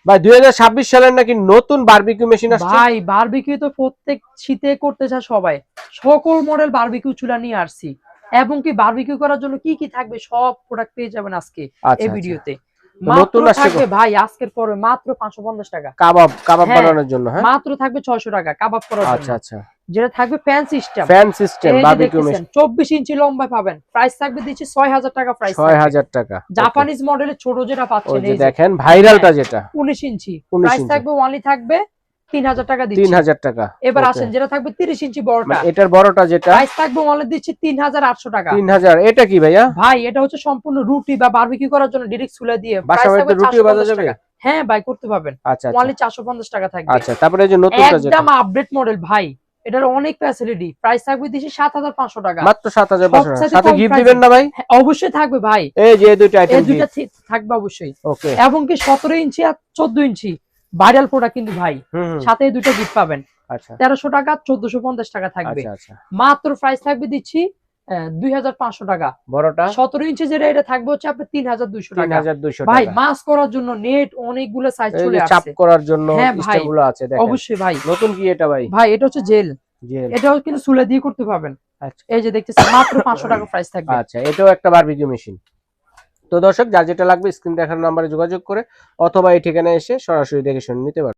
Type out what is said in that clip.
ভাই 2026 সালের নাকি নতুন বারবিকিউ মেশিন আসছে। ভাই বারবিকিউ তো প্রত্যেক শীতে করতে চায় সবাই, সকল মডেল বারবিকিউ চুলা নিয়ে আসছি, এবং কি বারবিকিউ করার জন্য কি কি থাকবে সব প্রোডাক্ট পেয়ে যাবেন আজকে এই ভিডিওতে। মাত্র থাকবে ভাই আজকের পরে মাত্র 550 টাকা কাবাব বানানোর জন্য। হ্যাঁ, মাত্র থাকবে 600 টাকা কাবাব করার জন্য। আচ্ছা, যেটা থাকবে ফ্যান সিস্টেম বারবিকিউ মেশিন 24 ইঞ্চি লম্বা পাবেন, প্রাইস থাকবে দিচ্ছি 6000 টাকা। প্রাইস 6000 টাকা। জাপানিজ মডেলের ছোট যেটা পাচ্ছেন এই যে দেখেন ভাইরালটা যেটা 19 ইঞ্চি, প্রাইস থাকবে অনলি থাকবে 3000 টাকা দিচ্ছি। 3000 টাকা। এবার আসেন যেটা থাকবে 30 ইঞ্চি বড়টা, এটার বড়টা যেটা প্রাইস থাকবে অনলি দিচ্ছি 3800 টাকা। 3000। এটা কি ভাইয়া? ভাই এটা হচ্ছে সম্পূর্ণ রুটি বা বারবিকিউ করার জন্য ডাইরেক্ট চুলা দিয়ে বাসা বাড়িতে রুটি ভাজা যাবে। হ্যাঁ ভাই করতে পারবেন। আচ্ছা, অনলি 450 টাকা থাকবে। আচ্ছা, তারপরে এই যে নতুনটা যেটা একদম আপডেট মডেল ভাই, এটার অনেক ফ্যাসিলিটি, প্রাইস থাকবে দিচ্ছি 7500 টাকা। মাত্র 7500 টাকা। সাথে গিফট দিবেন না ভাই? অবশ্যই থাকবে ভাই, এই যে এই দুইটা আইটেম এই দুইটা থাকবে অবশ্যই। ওকে। এবং কি 17 ইঞ্চি আর 14 ইঞ্চি ভাইরাল প্রোডাক্ট কিন্তু ভাই, সাথে এই দুটো গিফট পাবেন। আচ্ছা, 1300 টাকা 1450 টাকা থাকবে। আচ্ছা, মাত্র প্রাইস থাকবে দিচ্ছি 2500 টাকা। বড়টা 17 ইঞ্চি যেটা এটা থাকবে হচ্ছে আপনার 3200 টাকা। 3200 টাকা। ভাই মাস করার জন্য নেট অনেকগুলো সাইজ চলে আসছে, চাপ করার জন্য হ্যাঁ ভাই স্টেপগুলো আছে দেখেন। অবশ্যই ভাই। নতুন কি এটা ভাই? ভাই এটা হচ্ছে জেল, এটাও কিন্তু চুলা দিয়ে করতে পারবেন। আচ্ছা, এই যে দেখতেছেন মাত্র 500 টাকা প্রাইস থাকবে। আচ্ছা, এটাও একটা বারবিকিউ মেশিন। তো দর্শক যার যেটা লাগবে স্ক্রিন দেখার নম্বরে যোগাযোগ করে অথবা এই ঠিকানায় এসে সরাসরি দেখে শুনে নিতে পারেন।